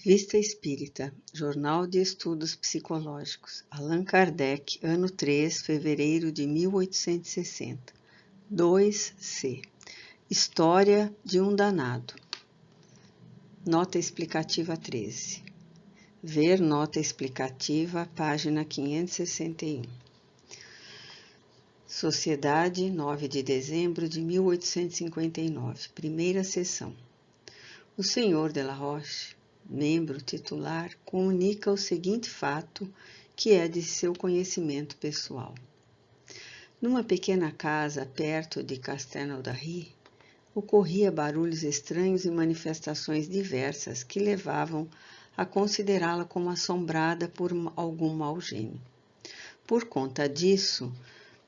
Revista Espírita, Jornal de Estudos Psicológicos, Allan Kardec, ano 3, fevereiro de 1860. 2C. História de um danado. Nota explicativa 13. Ver nota explicativa, página 561. Sociedade, 9 de dezembro de 1859, primeira sessão. O Senhor de la Roche, membro titular, comunica o seguinte fato, que é de seu conhecimento pessoal. Numa pequena casa perto de Castelnaudary, ocorria barulhos estranhos e manifestações diversas que levavam a considerá-la como assombrada por algum mau gênio. Por conta disso,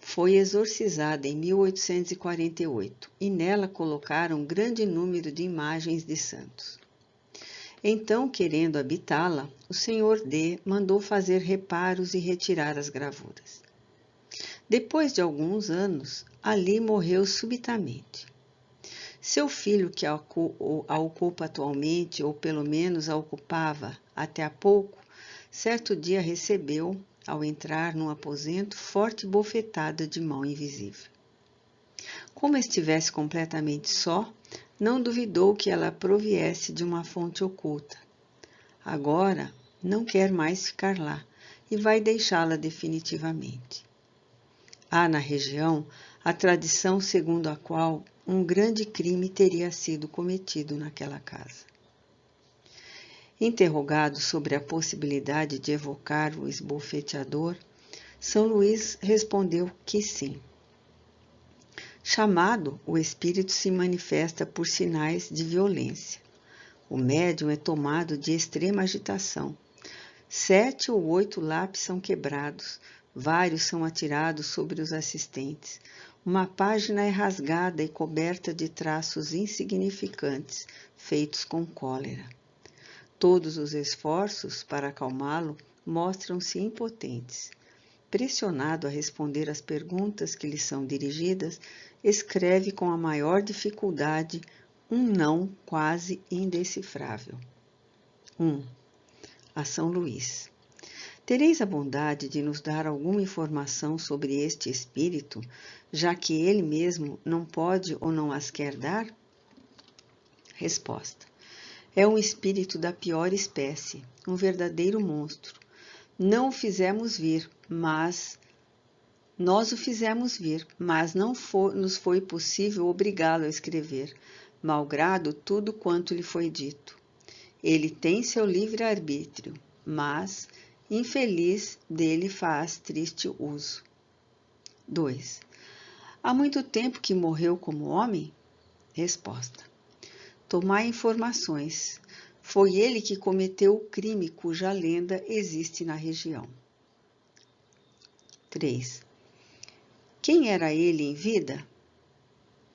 foi exorcizada em 1848 e nela colocaram um grande número de imagens de santos. Então, querendo habitá-la, o Senhor D mandou fazer reparos e retirar as gravuras. Depois de alguns anos, ali morreu subitamente. Seu filho, que a ocupa atualmente, ou pelo menos a ocupava até há pouco, certo dia recebeu, ao entrar no aposento, forte bofetada de mão invisível. Como estivesse completamente só, não duvidou que ela proviesse de uma fonte oculta. Agora, não quer mais ficar lá e vai deixá-la definitivamente. Há na região a tradição segundo a qual um grande crime teria sido cometido naquela casa. Interrogado sobre a possibilidade de evocar o esbofeteador, São Luís respondeu que sim. Chamado, o espírito se manifesta por sinais de violência. O médium é tomado de extrema agitação. 7 ou 8 lápis são quebrados, vários são atirados sobre os assistentes. Uma página é rasgada e coberta de traços insignificantes, feitos com cólera. Todos os esforços para acalmá-lo mostram-se impotentes. Pressionado a responder às perguntas que lhe são dirigidas, escreve com a maior dificuldade um não quase indecifrável. 1. A São Luís. Tereis a bondade de nos dar alguma informação sobre este espírito, já que ele mesmo não pode ou não as quer dar? Resposta. É um espírito da pior espécie, um verdadeiro monstro. Não o fizemos vir, mas nós o fizemos vir, mas não nos foi possível obrigá-lo a escrever, malgrado tudo quanto lhe foi dito. Ele tem seu livre-arbítrio, mas, infeliz, dele faz triste uso. 2. Há muito tempo que morreu como homem? Resposta. Tomai informações. Foi ele que cometeu o crime cuja lenda existe na região. 3. Quem era ele em vida?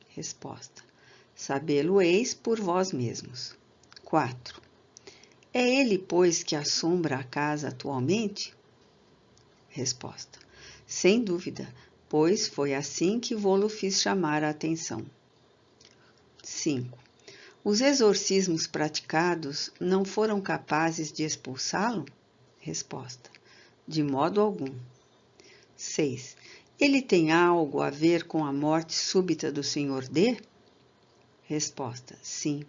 Resposta. Sabê-lo-eis por vós mesmos. 4. É ele, pois, que assombra a casa atualmente? Resposta. Sem dúvida, pois foi assim que vô-lo fiz chamar a atenção. 5. Os exorcismos praticados não foram capazes de expulsá-lo? Resposta. De modo algum. 6. Ele tem algo a ver com a morte súbita do Sr. D? Resposta. Sim.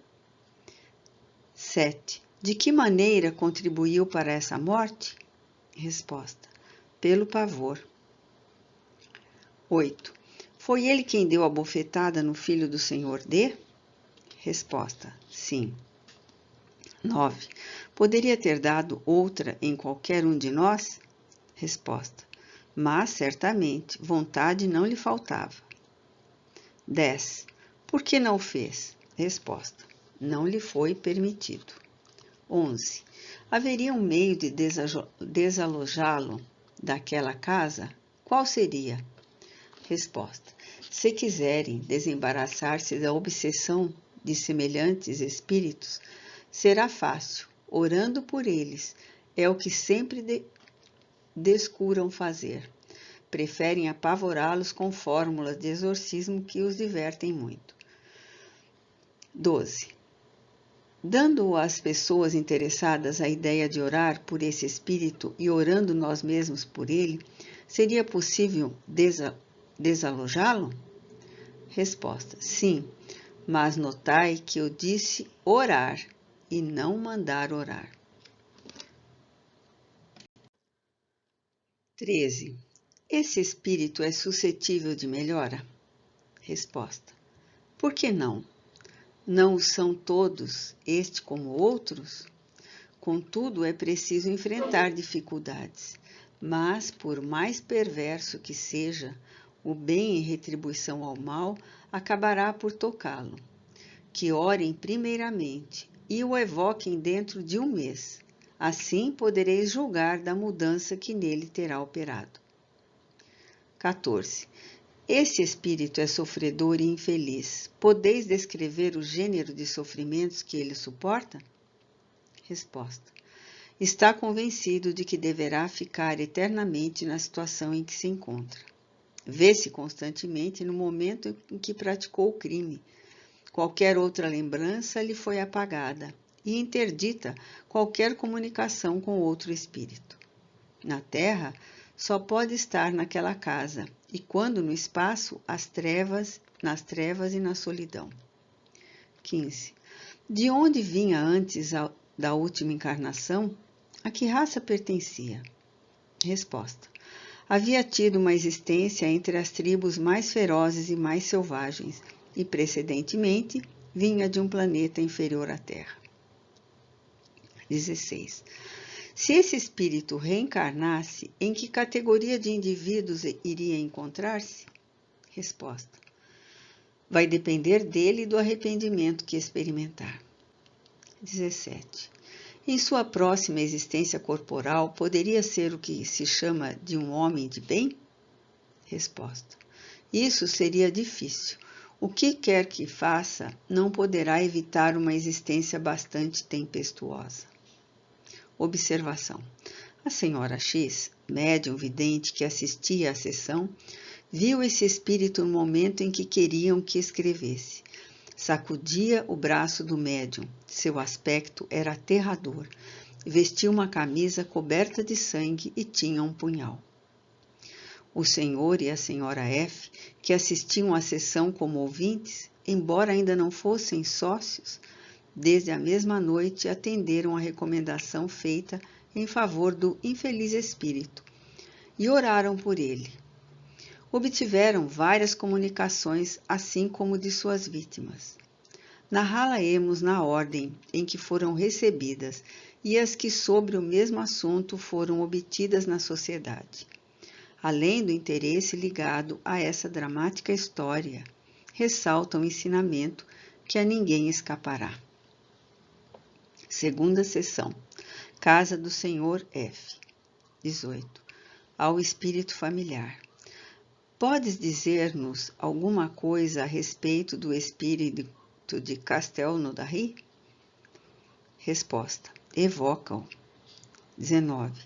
7. De que maneira contribuiu para essa morte? Resposta. Pelo pavor. 8. Foi ele quem deu a bofetada no filho do Sr. D? Resposta. Sim. 9. Poderia ter dado outra em qualquer um de nós? Resposta. Mas, certamente, vontade não lhe faltava. 10. Por que não o fez? Resposta. Não lhe foi permitido. 11. Haveria um meio de desalojá-lo daquela casa? Qual seria? Resposta. Se quiserem desembaraçar-se da obsessão de semelhantes espíritos, será fácil, orando por eles. É o que sempre descuram fazer. Preferem apavorá-los com fórmulas de exorcismo que os divertem muito. 12. Dando às pessoas interessadas a ideia de orar por esse espírito e orando nós mesmos por ele, seria possível desalojá-lo? Resposta: sim, mas notai que eu disse orar e não mandar orar. 13. Esse espírito é suscetível de melhora? Resposta: por que não? Não o são todos, este como outros? Contudo, é preciso enfrentar dificuldades, mas, por mais perverso que seja, o bem em retribuição ao mal acabará por tocá-lo. Que orem primeiramente e o evoquem dentro de um mês. Assim podereis julgar da mudança que nele terá operado. 14. Esse espírito é sofredor e infeliz. Podeis descrever o gênero de sofrimentos que ele suporta? Resposta: está convencido de que deverá ficar eternamente na situação em que se encontra. Vê-se constantemente no momento em que praticou o crime. Qualquer outra lembrança lhe foi apagada e interdita qualquer comunicação com outro espírito. Na terra, só pode estar naquela casa, e quando no espaço, nas trevas e na solidão. 15. De onde vinha antes da última encarnação? A que raça pertencia? Resposta: havia tido uma existência entre as tribos mais ferozes e mais selvagens, e precedentemente vinha de um planeta inferior à Terra. 16. Se esse espírito reencarnasse, em que categoria de indivíduos iria encontrar-se? Resposta: vai depender dele e do arrependimento que experimentar. 17. Em sua próxima existência corporal, poderia ser o que se chama de um homem de bem? Resposta: isso seria difícil. O que quer que faça, não poderá evitar uma existência bastante tempestuosa. Observação: a senhora X, médium vidente que assistia à sessão, viu esse espírito no momento em que queriam que escrevesse. Sacudia o braço do médium. Seu aspecto era aterrador. Vestia uma camisa coberta de sangue e tinha um punhal. O senhor e a senhora F, que assistiam à sessão como ouvintes, embora ainda não fossem sócios, desde a mesma noite atenderam à recomendação feita em favor do infeliz espírito e oraram por ele. Obtiveram várias comunicações, assim como de suas vítimas. Narrá-la-emos na ordem em que foram recebidas e as que sobre o mesmo assunto foram obtidas na sociedade. Além do interesse ligado a essa dramática história, ressalta o ensinamento que a ninguém escapará. Segunda sessão. Casa do Senhor F. 18. Ao espírito familiar. Podes dizer-nos alguma coisa a respeito do espírito de Castelnaudary? Resposta: evoca-o. 19.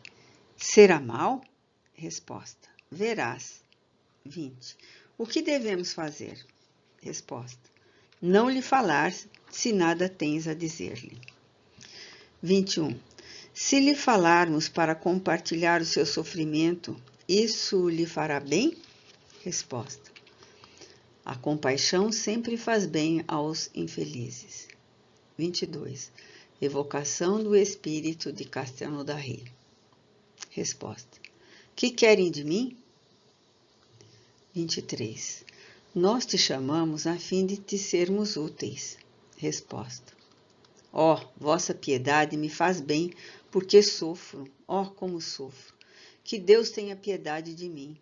Será mal? Resposta: verás. 20. O que devemos fazer? Resposta: não lhe falar se nada tens a dizer-lhe. 21. Se lhe falarmos para compartilhar o seu sofrimento, isso lhe fará bem? Resposta: a compaixão sempre faz bem aos infelizes. 22. Evocação do espírito de Castelnaudary. Resposta: que querem de mim? 23. Nós te chamamos a fim de te sermos úteis. Resposta: ó, vossa piedade me faz bem, porque sofro, ó, como sofro. Que Deus tenha piedade de mim.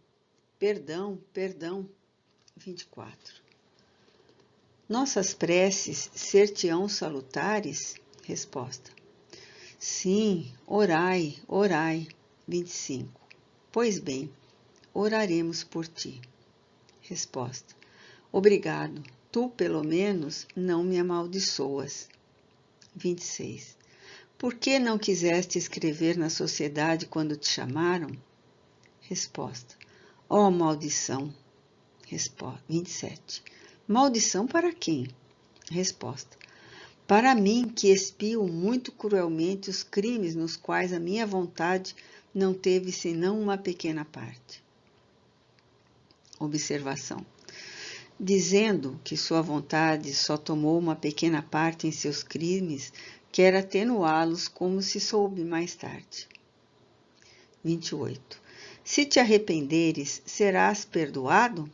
Perdão, perdão. 24. Nossas preces ser-te-ão salutares? Resposta: sim, orai, orai. 25. Pois bem, oraremos por ti. Resposta: obrigado, tu pelo menos não me amaldiçoas. 26. Por que não quiseste escrever na sociedade quando te chamaram? Resposta: ó maldição. 27. Maldição para quem? Resposta: Para mim, que expio muito cruelmente os crimes nos quais a minha vontade não teve senão uma pequena parte. Observação. Dizendo que sua vontade só tomou uma pequena parte em seus crimes, quer atenuá-los como se soube mais tarde. 28. Se te arrependeres, serás perdoado?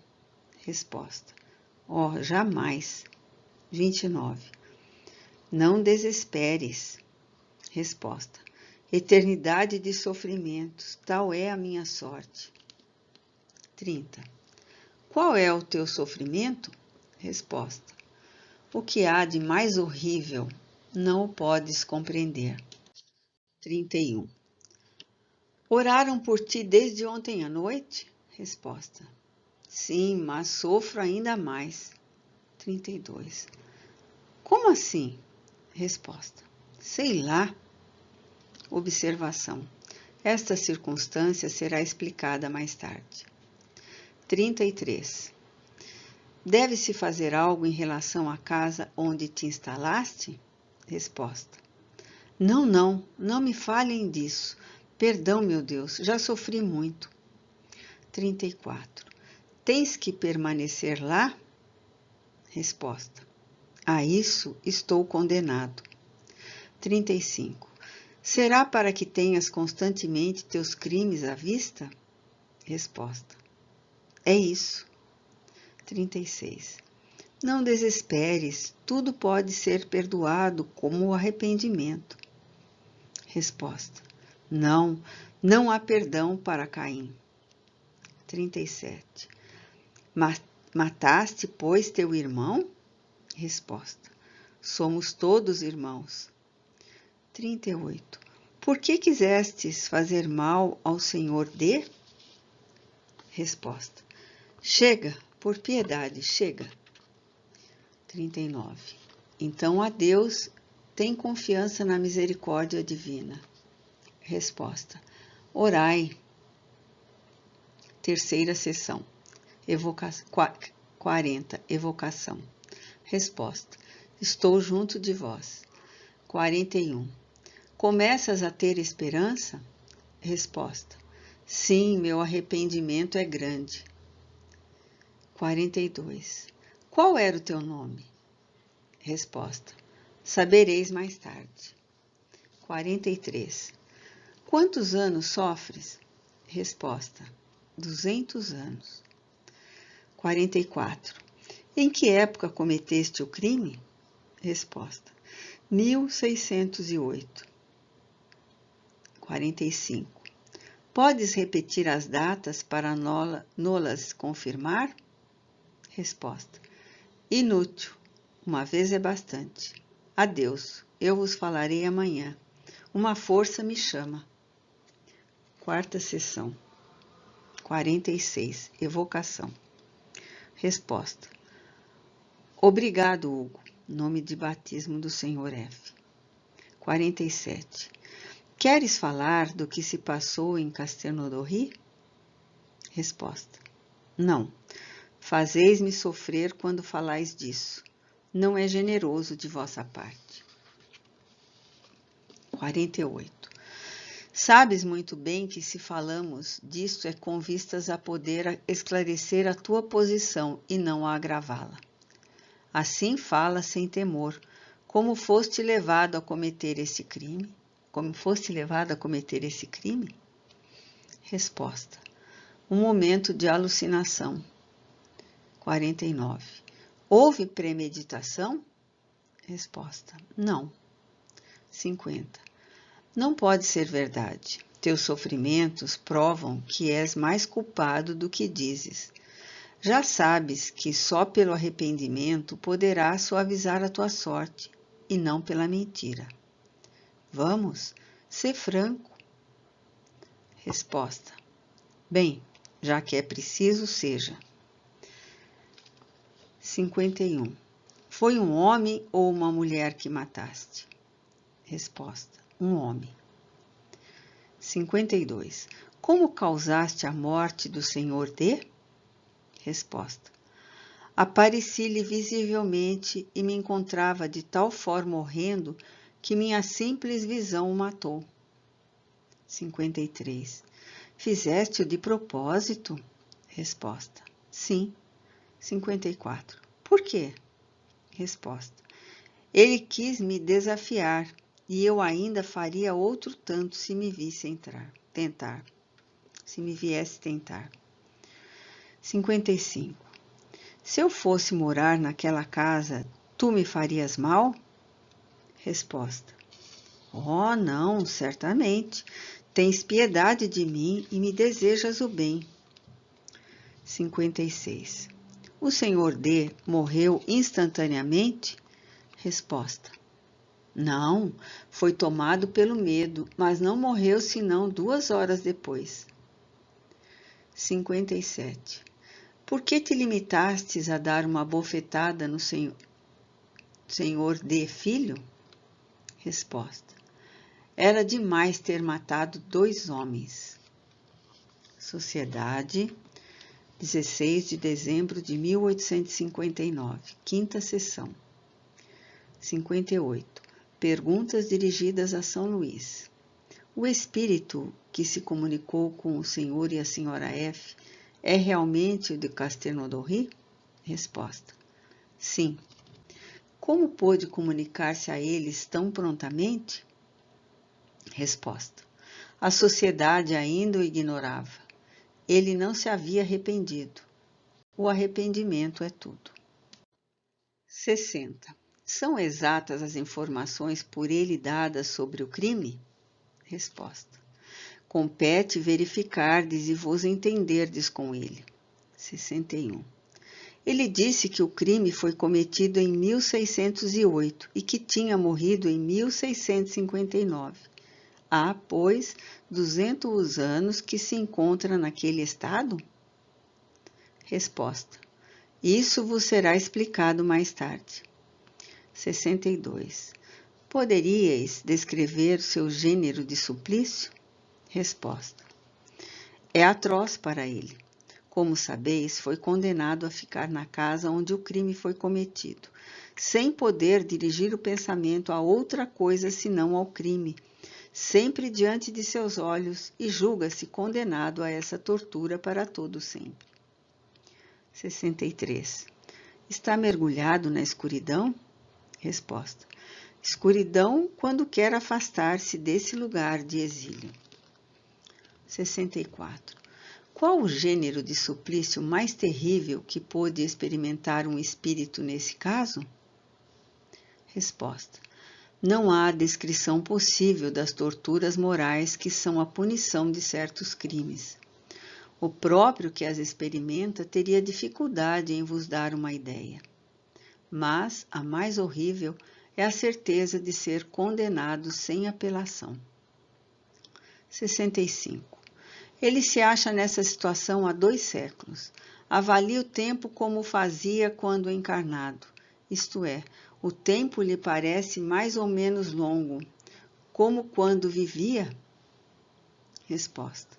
Resposta. Oh, jamais. 29. Não desesperes. Resposta. Eternidade de sofrimentos, tal é a minha sorte. 30. Qual é o teu sofrimento? Resposta. O que há de mais horrível, não o podes compreender. 31. Oraram por ti desde ontem à noite? Resposta. Sim, mas sofro ainda mais. 32. Como assim? Resposta. Sei lá. Observação. Esta circunstância será explicada mais tarde. 33. Deve-se fazer algo em relação à casa onde te instalaste? Resposta. Não, não me falem disso. Perdão, meu Deus, já sofri muito. 34. Tens que permanecer lá? Resposta. A isso estou condenado. 35. Será para que tenhas constantemente teus crimes à vista? Resposta. É isso. 36. Não desesperes, tudo pode ser perdoado como o arrependimento. Resposta. Não há perdão para Caim. 37. Mataste, pois, teu irmão? Resposta. Somos todos irmãos. 38. Por que quisestes fazer mal ao Senhor D? Resposta. Chega, por piedade, chega. 39. Então a Deus tem confiança na misericórdia divina. Resposta. Orai. Terceira sessão. 40. Evocação. Resposta. Estou junto de vós. 41. Começas a ter esperança? Resposta. Sim, meu arrependimento é grande. 42. Qual era o teu nome? Resposta. Sabereis mais tarde. 43. Quantos anos sofres? Resposta. 200 anos. 44. Em que época cometeste o crime? Resposta. 1608. 45. Podes repetir as datas para nolas confirmar? Resposta. Inútil. Uma vez é bastante. Adeus. Eu vos falarei amanhã. Uma força me chama. Quarta sessão. 46. Evocação. Resposta. Obrigado, Hugo. Nome de batismo do Sr. F. 47. Queres falar do que se passou em Castelnaudary? Resposta. Não. Fazeis-me sofrer quando falais disso. Não é generoso de vossa parte. 48. Sabes muito bem que se falamos disto é com vistas a poder esclarecer a tua posição e não a agravá-la. Assim fala sem temor, como foste levado a cometer esse crime? Como foste levado a cometer esse crime? Resposta. Um momento de alucinação. 49. Houve premeditação? Resposta. Não. 50. Não pode ser verdade. Teus sofrimentos provam que és mais culpado do que dizes. Já sabes que só pelo arrependimento poderás suavizar a tua sorte, e não pela mentira. Vamos, sê franco. Resposta. Bem, já que é preciso, seja. 51. Foi um homem ou uma mulher que mataste? Resposta. Um homem. 52. Como causaste a morte do Senhor D? Resposta. Apareci-lhe visivelmente e me encontrava de tal forma horrendo que minha simples visão o matou. 53. Fizeste-o de propósito? Resposta: sim. 54. Por quê? Resposta: ele quis me desafiar, e eu ainda faria outro tanto se me visse tentar. Se me viesse tentar. 55. Se eu fosse morar naquela casa, tu me farias mal? Resposta: oh, não, certamente. Tens piedade de mim e me desejas o bem. 56. O senhor D morreu instantaneamente? Resposta: não, foi tomado pelo medo, mas não morreu senão 2 horas depois. 57. Por que te limitastes a dar uma bofetada no senhor D, filho? Resposta: era demais ter matado 2 homens. Sociedade, 16 de dezembro de 1859, quinta sessão. 58. Perguntas dirigidas a São Luís. O espírito que se comunicou com o senhor e a senhora F é realmente o de Castelnaudary? Resposta: sim. Como pôde comunicar-se a eles tão prontamente? Resposta: a sociedade ainda o ignorava. Ele não se havia arrependido. O arrependimento é tudo. 60. São exatas as informações por ele dadas sobre o crime? Resposta: compete verificardes e vos entenderdes com ele. 61. Ele disse que o crime foi cometido em 1608 e que tinha morrido em 1659. Há, pois, 200 anos que se encontra naquele estado? Resposta: isso vos será explicado mais tarde. 62. Poderíeis descrever o seu gênero de suplício? Resposta: é atroz para ele. Como sabeis, foi condenado a ficar na casa onde o crime foi cometido, sem poder dirigir o pensamento a outra coisa senão ao crime, sempre diante de seus olhos, e julga-se condenado a essa tortura para todo sempre. 63. Está mergulhado na escuridão? Resposta: escuridão quando quer afastar-se desse lugar de exílio. 64. Qual o gênero de suplício mais terrível que pôde experimentar um espírito nesse caso? Resposta: não há descrição possível das torturas morais que são a punição de certos crimes. O próprio que as experimenta teria dificuldade em vos dar uma ideia. Mas a mais horrível é a certeza de ser condenado sem apelação. 65. Ele se acha nessa situação há 2 séculos. Avalie o tempo como fazia quando encarnado, isto é, o tempo lhe parece mais ou menos longo, como quando vivia? Resposta: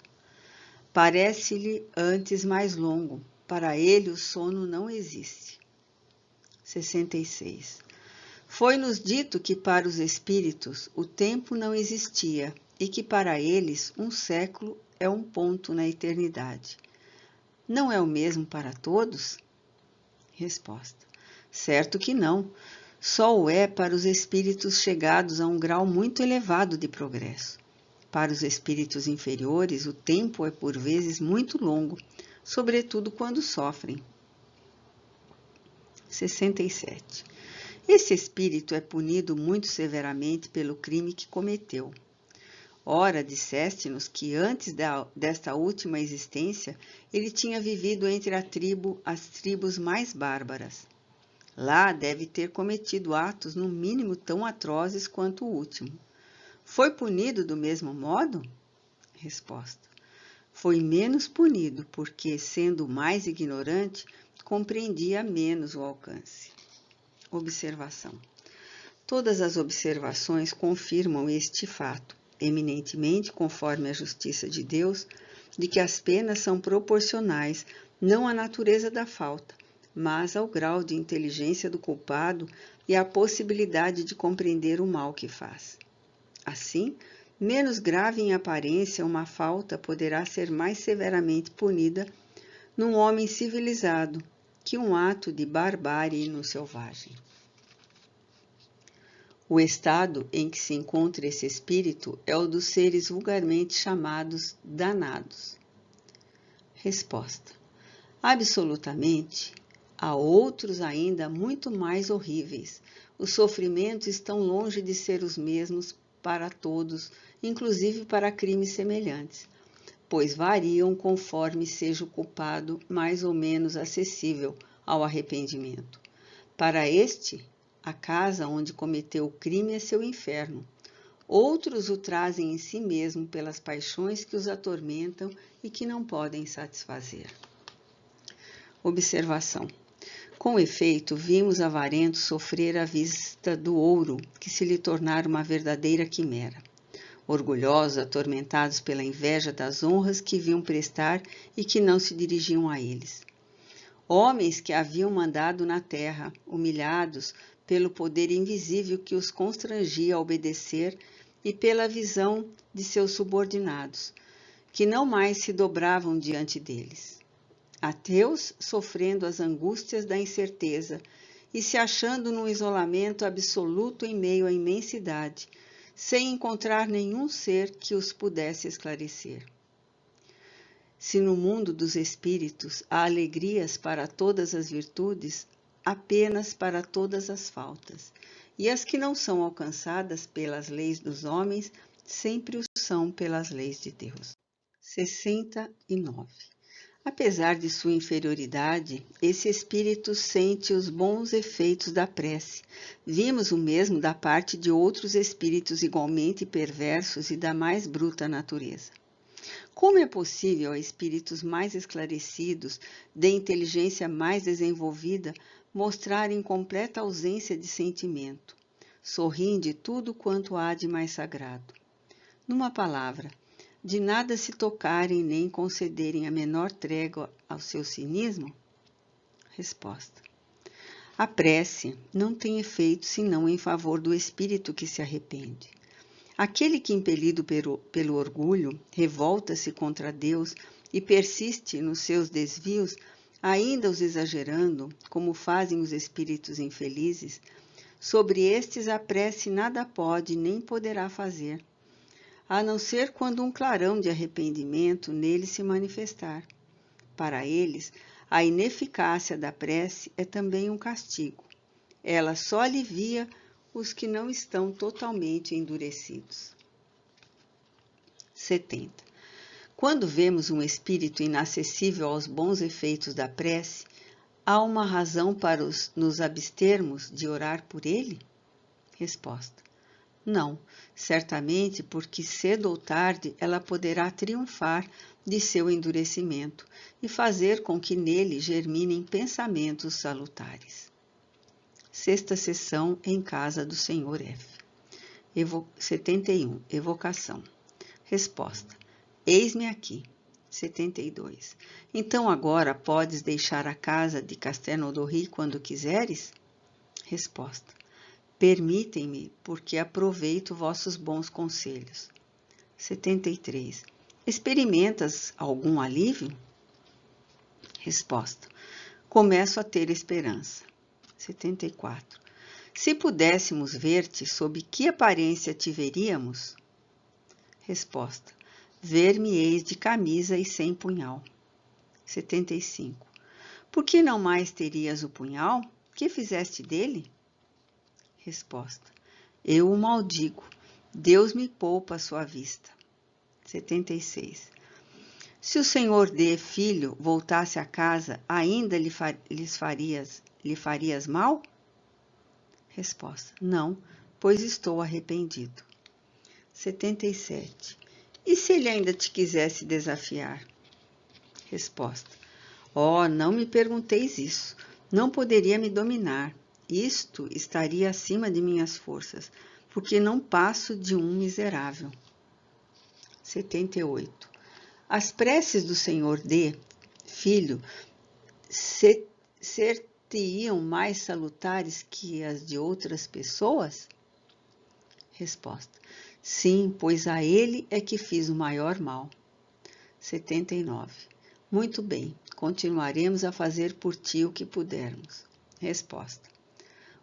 parece-lhe antes mais longo. Para ele o sono não existe. 66. Foi-nos dito que para os espíritos o tempo não existia e que para eles um século é um ponto na eternidade. Não é o mesmo para todos? Resposta: certo que não. Só o é para os espíritos chegados a um grau muito elevado de progresso. Para os espíritos inferiores, o tempo é por vezes muito longo, sobretudo quando sofrem. 67. Esse espírito é punido muito severamente pelo crime que cometeu. Ora, disseste-nos que antes desta última existência, ele tinha vivido entre as tribos mais bárbaras. Lá deve ter cometido atos no mínimo tão atrozes quanto o último. Foi punido do mesmo modo? Resposta: foi menos punido, porque, sendo mais ignorante, compreendia menos o alcance. Observação: todas as observações confirmam este fato, eminentemente conforme a justiça de Deus, de que as penas são proporcionais não à natureza da falta, mas ao grau de inteligência do culpado e à possibilidade de compreender o mal que faz. Assim, menos grave em aparência uma falta poderá ser mais severamente punida num homem civilizado que um ato de barbárie no selvagem. O estado em que se encontra esse espírito é o dos seres vulgarmente chamados danados. Resposta: absolutamente. Há outros ainda muito mais horríveis. Os sofrimentos estão longe de ser os mesmos para todos, inclusive para crimes semelhantes, pois variam conforme seja o culpado mais ou menos acessível ao arrependimento. Para este, a casa onde cometeu o crime é seu inferno. Outros o trazem em si mesmo pelas paixões que os atormentam e que não podem satisfazer. Observação: com efeito, vimos Avarento sofrer à vista do ouro, que se lhe tornara uma verdadeira quimera. Orgulhosos, atormentados pela inveja das honras que viam prestar e que não se dirigiam a eles. Homens que haviam mandado na terra, humilhados pelo poder invisível que os constrangia a obedecer e pela visão de seus subordinados, que não mais se dobravam diante deles. Ateus sofrendo as angústias da incerteza e se achando num isolamento absoluto em meio à imensidade, sem encontrar nenhum ser que os pudesse esclarecer. Se no mundo dos espíritos há alegrias para todas as virtudes, há penas para todas as faltas, e as que não são alcançadas pelas leis dos homens, sempre o são pelas leis de Deus. 69. Apesar de sua inferioridade, esse espírito sente os bons efeitos da prece. Vimos o mesmo da parte de outros espíritos igualmente perversos e da mais bruta natureza. Como é possível a espíritos mais esclarecidos, de inteligência mais desenvolvida, mostrarem completa ausência de sentimento? Sorriem de tudo quanto há de mais sagrado. Numa palavra, de nada se tocarem nem concederem a menor trégua ao seu cinismo? Resposta: a prece não tem efeito senão em favor do espírito que se arrepende. Aquele que, impelido pelo orgulho, revolta-se contra Deus e persiste nos seus desvios, ainda os exagerando, como fazem os espíritos infelizes, sobre estes a prece nada pode nem poderá fazer, a não ser quando um clarão de arrependimento neles se manifestar. Para eles, a ineficácia da prece é também um castigo. Ela só alivia os que não estão totalmente endurecidos. 70. Quando vemos um espírito inacessível aos bons efeitos da prece, há uma razão para nos abstermos de orar por ele? Resposta: não, certamente porque cedo ou tarde ela poderá triunfar de seu endurecimento e fazer com que nele germinem pensamentos salutares. Sexta sessão em casa do Sr. F. 71. Evocação. Resposta: eis-me aqui. 72. Então agora podes deixar a casa de Castelnaudary quando quiseres? Resposta: permitem-me, porque aproveito vossos bons conselhos. 73. Experimentas algum alívio? Resposta: começo a ter esperança. 74. Se pudéssemos ver-te, sob que aparência te veríamos? Resposta: ver-me-eis de camisa e sem punhal. 75. Por que não mais terias o punhal? Que fizeste dele? Resposta: eu o maldigo. Deus me poupa a sua vista. 76. Se o Senhor D, filho, voltasse a casa, ainda lhe farias mal? Resposta: não, pois estou arrependido. 77. E se ele ainda te quisesse desafiar? Resposta: oh, não me pergunteis isso. Não poderia me dominar. Isto estaria acima de minhas forças, porque não passo de um miserável. 78. As preces do Senhor D, filho, ser-te-iam mais salutares que as de outras pessoas? Resposta: sim, pois a ele é que fiz o maior mal. 79. Muito bem, continuaremos a fazer por ti o que pudermos. Resposta: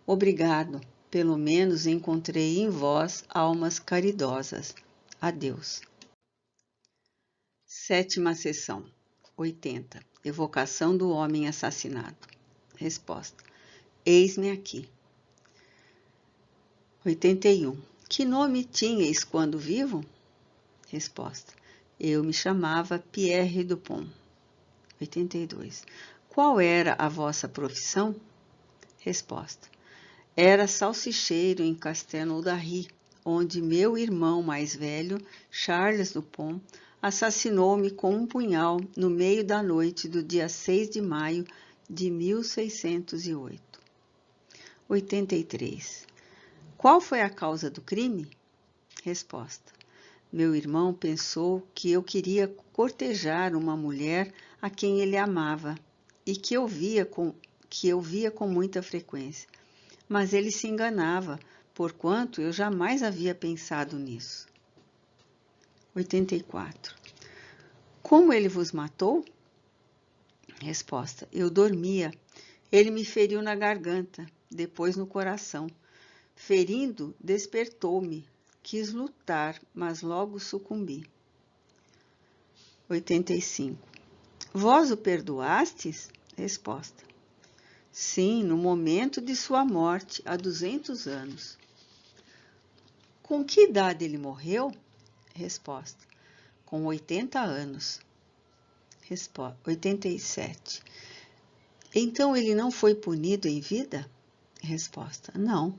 obrigado, pelo menos encontrei em vós almas caridosas. Adeus. Sétima sessão. 80. Evocação do homem assassinado. Resposta: eis-me aqui. 81. Que nome tinhais quando vivo? Resposta: eu me chamava Pierre Dupont. 82. Qual era a vossa profissão? Resposta: era salsicheiro em Castelnaudary, onde meu irmão mais velho, Charles Dupont, assassinou-me com um punhal no meio da noite do dia 6 de maio de 1608. 83. Qual foi a causa do crime? Resposta: meu irmão pensou que eu queria cortejar uma mulher a quem ele amava e que eu via com muita frequência. Mas ele se enganava, porquanto eu jamais havia pensado nisso. 84. Como ele vos matou? Resposta: eu dormia. Ele me feriu na garganta, depois no coração. Ferindo, despertou-me. Quis lutar, mas logo sucumbi. 85. Vós o perdoastes? Resposta: sim, no momento de sua morte, há 200 anos. Com que idade ele morreu? Resposta: com 80 anos. 87. Então ele não foi punido em vida? Resposta: não.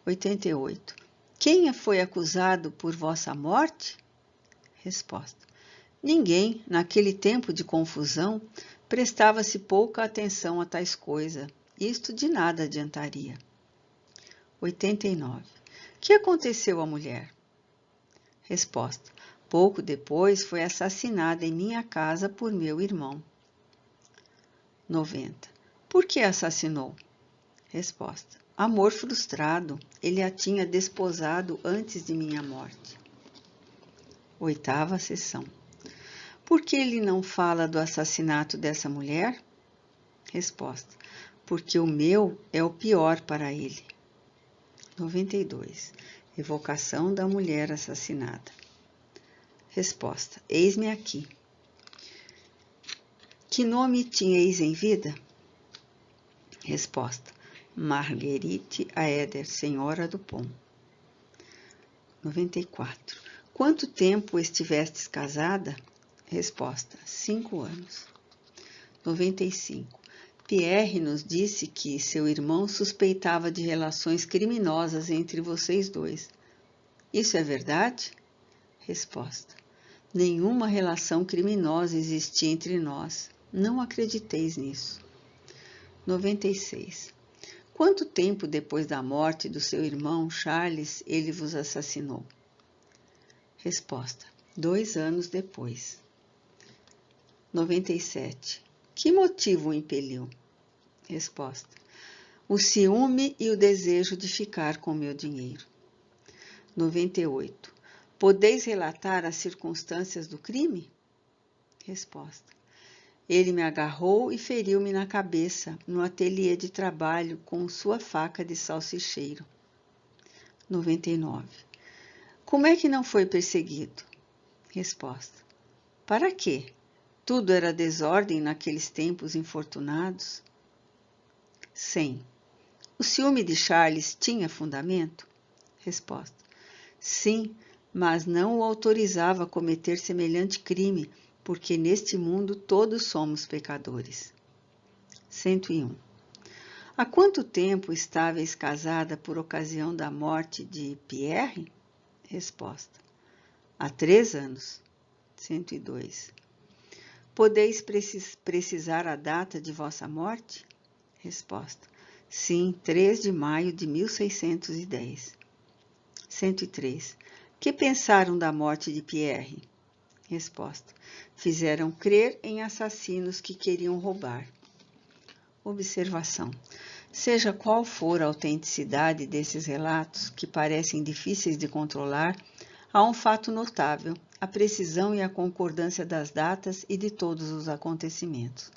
88. Quem foi acusado por vossa morte? Resposta: ninguém, naquele tempo de confusão, prestava-se pouca atenção a tais coisas. Isto de nada adiantaria. 89. Que aconteceu à mulher? Resposta: pouco depois foi assassinada em minha casa por meu irmão. 90. Por que assassinou? Resposta: amor frustrado. Ele a tinha desposado antes de minha morte. Oitava sessão. Por que ele não fala do assassinato dessa mulher? Resposta: porque o meu é o pior para ele. 92. Evocação da mulher assassinada. Resposta: eis-me aqui. Que nome tinhais em vida? Resposta: Marguerite Aeder, senhora Dupont. 94. Quanto tempo estivestes casada? Resposta: 5 anos. 95. Pierre nos disse que seu irmão suspeitava de relações criminosas entre vocês dois. Isso é verdade? Resposta: nenhuma relação criminosa existia entre nós. Não acrediteis nisso. 96. Quanto tempo depois da morte do seu irmão Charles ele vos assassinou? Resposta: 2 anos depois. 97. Que motivo o impeliu? Resposta: o ciúme e o desejo de ficar com meu dinheiro. 98. Podeis relatar as circunstâncias do crime? Resposta: ele me agarrou e feriu-me na cabeça, no ateliê de trabalho, com sua faca de salsicheiro. 99. Como é que não foi perseguido? Resposta: para quê? Tudo era desordem naqueles tempos infortunados. 100. O ciúme de Charles tinha fundamento? Resposta: sim, mas não o autorizava a cometer semelhante crime, porque neste mundo todos somos pecadores. 101. Há quanto tempo estáveis casada por ocasião da morte de Pierre? Resposta: há 3 anos. 102. Podeis precisar a data de vossa morte? Resposta: sim, 3 de maio de 1610. 103. Que pensaram da morte de Pierre? Resposta: fizeram crer em assassinos que queriam roubar. Observação. Seja qual for a autenticidade desses relatos, que parecem difíceis de controlar, há um fato notável: a precisão e a concordância das datas e de todos os acontecimentos.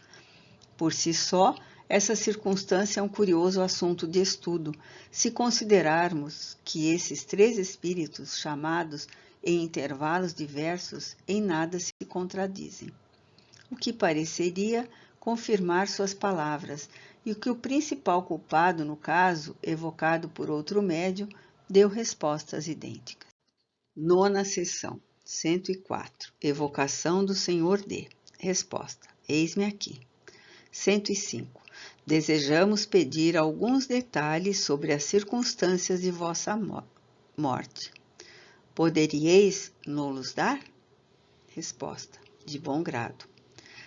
Por si só, essa circunstância é um curioso assunto de estudo, se considerarmos que esses três espíritos, chamados em intervalos diversos, em nada se contradizem. O que pareceria confirmar suas palavras, e que o principal culpado, no caso, evocado por outro médium, deu respostas idênticas. Nona sessão, 104. Evocação do Senhor D. Resposta: eis-me aqui. 105. Desejamos pedir alguns detalhes sobre as circunstâncias de vossa morte. Poderíeis nos dar? Resposta: de bom grado.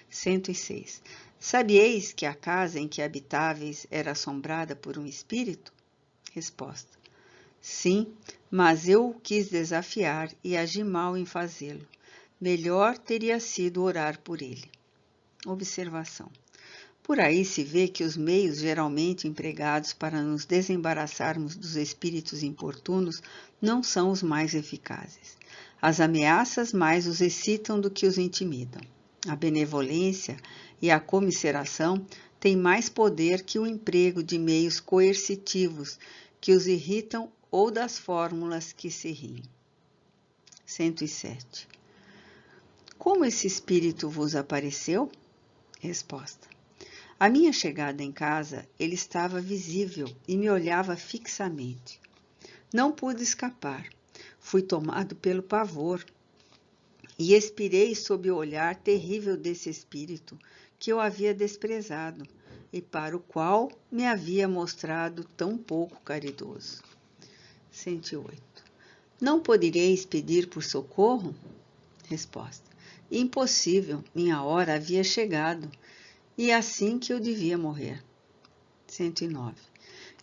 106. Sabieis que a casa em que habitáveis era assombrada por um espírito? Resposta: sim, mas eu o quis desafiar e agi mal em fazê-lo. Melhor teria sido orar por ele. Observação. Por aí se vê que os meios geralmente empregados para nos desembaraçarmos dos espíritos importunos não são os mais eficazes. As ameaças mais os excitam do que os intimidam. A benevolência e a comiseração têm mais poder que o emprego de meios coercitivos que os irritam ou das fórmulas que se riem. 107. Como esse espírito vos apareceu? Resposta: à minha chegada em casa, ele estava visível e me olhava fixamente. Não pude escapar. Fui tomado pelo pavor e expirei sob o olhar terrível desse espírito que eu havia desprezado e para o qual me havia mostrado tão pouco caridoso. 108. Não poderíeis pedir por socorro? Resposta: impossível, minha hora havia chegado, e assim que eu devia morrer. 109.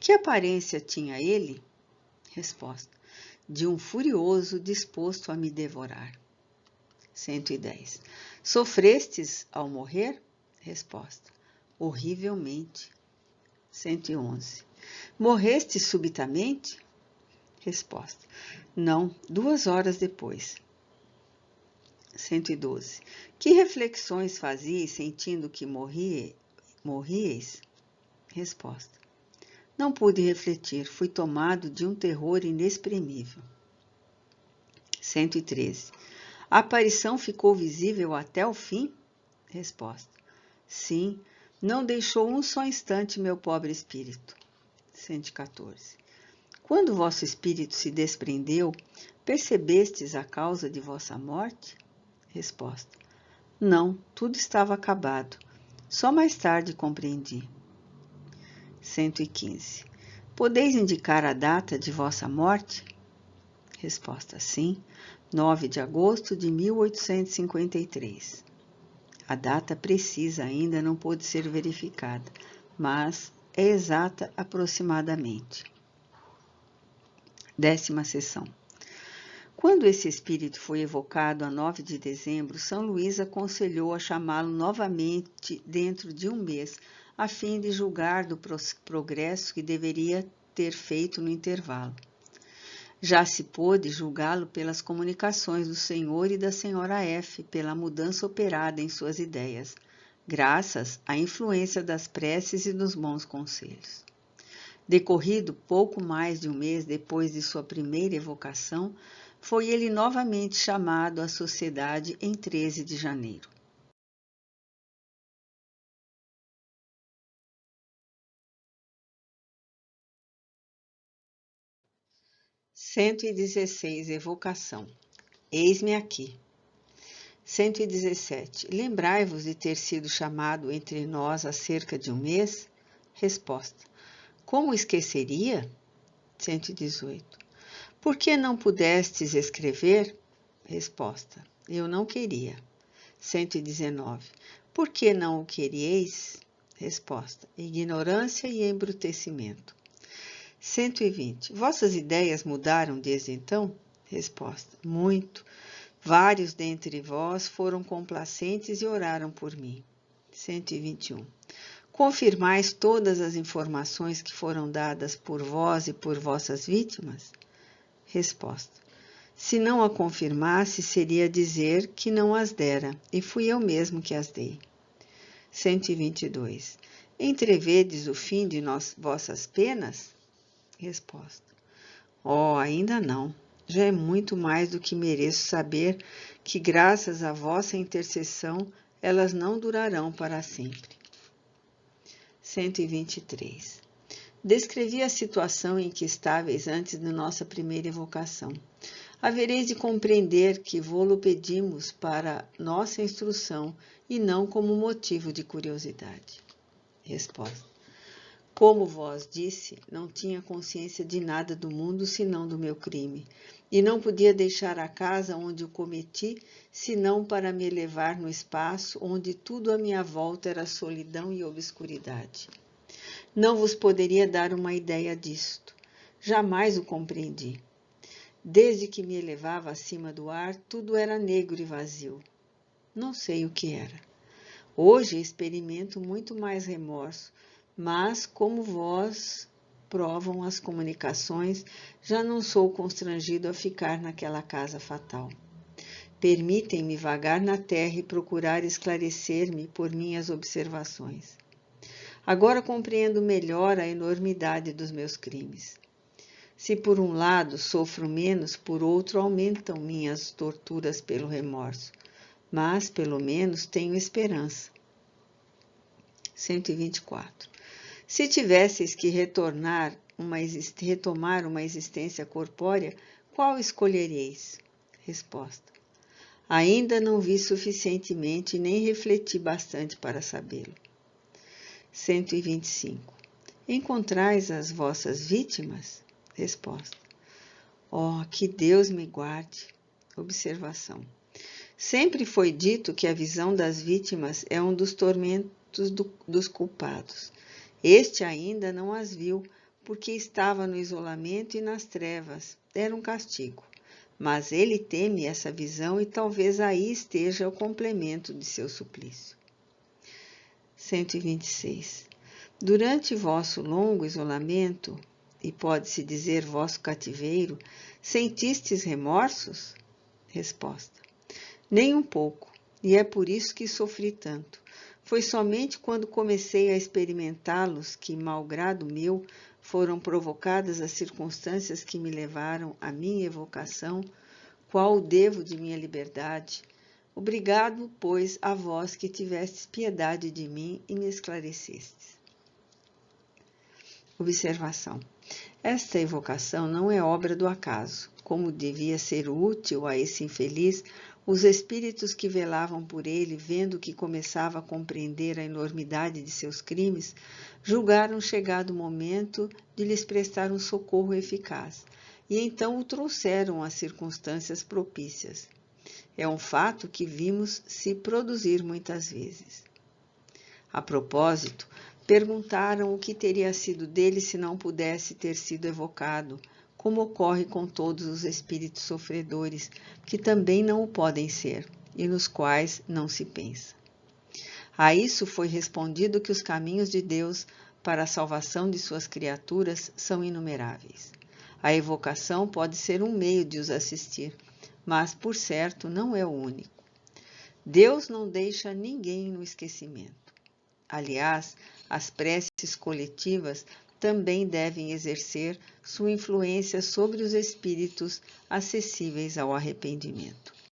Que aparência tinha ele? Resposta: de um furioso disposto a me devorar. 110. Sofrestes ao morrer? Resposta: horrivelmente. 111. Morreste subitamente? Resposta: não, 2 horas depois. 112. Que reflexões fazíeis sentindo que morríeis? Resposta: não pude refletir, fui tomado de um terror inexprimível. 113. A aparição ficou visível até o fim? Resposta: sim, não deixou um só instante meu pobre espírito. 114. Quando vosso espírito se desprendeu, percebestes a causa de vossa morte? Resposta: não, tudo estava acabado. Só mais tarde compreendi. 115. Podeis indicar a data de vossa morte? Resposta: sim, 9 de agosto de 1853. A data precisa ainda não pôde ser verificada, mas é exata aproximadamente. 10ª sessão. Quando esse espírito foi evocado a 9 de dezembro, São Luís aconselhou a chamá-lo novamente dentro de um mês, a fim de julgar do progresso que deveria ter feito no intervalo. Já se pôde julgá-lo pelas comunicações do senhor e da senhora F, pela mudança operada em suas ideias, graças à influência das preces e dos bons conselhos. Decorrido pouco mais de um mês depois de sua primeira evocação, foi ele novamente chamado à sociedade em 13 de janeiro. (116) Evocação. Eis-me aqui. 117. Lembrai-vos de ter sido chamado entre nós há cerca de um mês? Resposta: como esqueceria? 118. Por que não pudestes escrever? Resposta: eu não queria. 119. Por que não o queríeis? Resposta: ignorância e embrutecimento. 120. Vossas ideias mudaram desde então? Resposta: muito. Vários dentre vós foram complacentes e oraram por mim. 121. confirmais todas as informações que foram dadas por vós e por vossas vítimas? Resposta: se não a confirmasse, seria dizer que não as dera, e fui eu mesmo que as dei. 122. Entrevedes o fim de vossas penas? Resposta: ainda não. Já é muito mais do que mereço saber que, graças à vossa intercessão, elas não durarão para sempre. 123. Descrevi a situação em que estáveis antes de nossa primeira evocação. Havereis de compreender que vô-lo pedimos para nossa instrução e não como motivo de curiosidade. Resposta: como vós disse, não tinha consciência de nada do mundo senão do meu crime, e não podia deixar a casa onde o cometi, senão para me elevar no espaço onde tudo à minha volta era solidão e obscuridade. Não vos poderia dar uma ideia disto. Jamais o compreendi. Desde que me elevava acima do ar, tudo era negro e vazio. Não sei o que era. Hoje experimento muito mais remorso, mas, como vós provam as comunicações, já não sou constrangido a ficar naquela casa fatal. Permitem-me vagar na terra e procurar esclarecer-me por minhas observações. Agora compreendo melhor a enormidade dos meus crimes. Se por um lado sofro menos, por outro aumentam minhas torturas pelo remorso, mas pelo menos tenho esperança. 124. Se tivesseis que retomar uma existência corpórea, qual escolhereis? Resposta: ainda não vi suficientemente nem refleti bastante para sabê-lo. 125. Encontrais as vossas vítimas? Resposta: que Deus me guarde. Observação: sempre foi dito que a visão das vítimas é um dos tormentos dos culpados. Este ainda não as viu, porque estava no isolamento e nas trevas. Era um castigo. Mas ele teme essa visão e talvez aí esteja o complemento de seu suplício. 126. Durante vosso longo isolamento, e pode-se dizer vosso cativeiro, sentistes remorsos? Resposta: nem um pouco, e é por isso que sofri tanto. Foi somente quando comecei a experimentá-los que, malgrado meu, foram provocadas as circunstâncias que me levaram à minha evocação, qual o devo de minha liberdade. Obrigado, pois, a vós que tivestes piedade de mim e me esclarecestes. Observação: esta evocação não é obra do acaso. Como devia ser útil a esse infeliz, os espíritos que velavam por ele, vendo que começava a compreender a enormidade de seus crimes, julgaram chegado o momento de lhes prestar um socorro eficaz, e então o trouxeram às circunstâncias propícias. É um fato que vimos se produzir muitas vezes. A propósito, perguntaram o que teria sido dele se não pudesse ter sido evocado, como ocorre com todos os espíritos sofredores, que também não o podem ser, e nos quais não se pensa. A isso foi respondido que os caminhos de Deus para a salvação de suas criaturas são inumeráveis. A evocação pode ser um meio de os assistir, mas, por certo, não é o único. Deus não deixa ninguém no esquecimento. Aliás, as preces coletivas também devem exercer sua influência sobre os espíritos acessíveis ao arrependimento.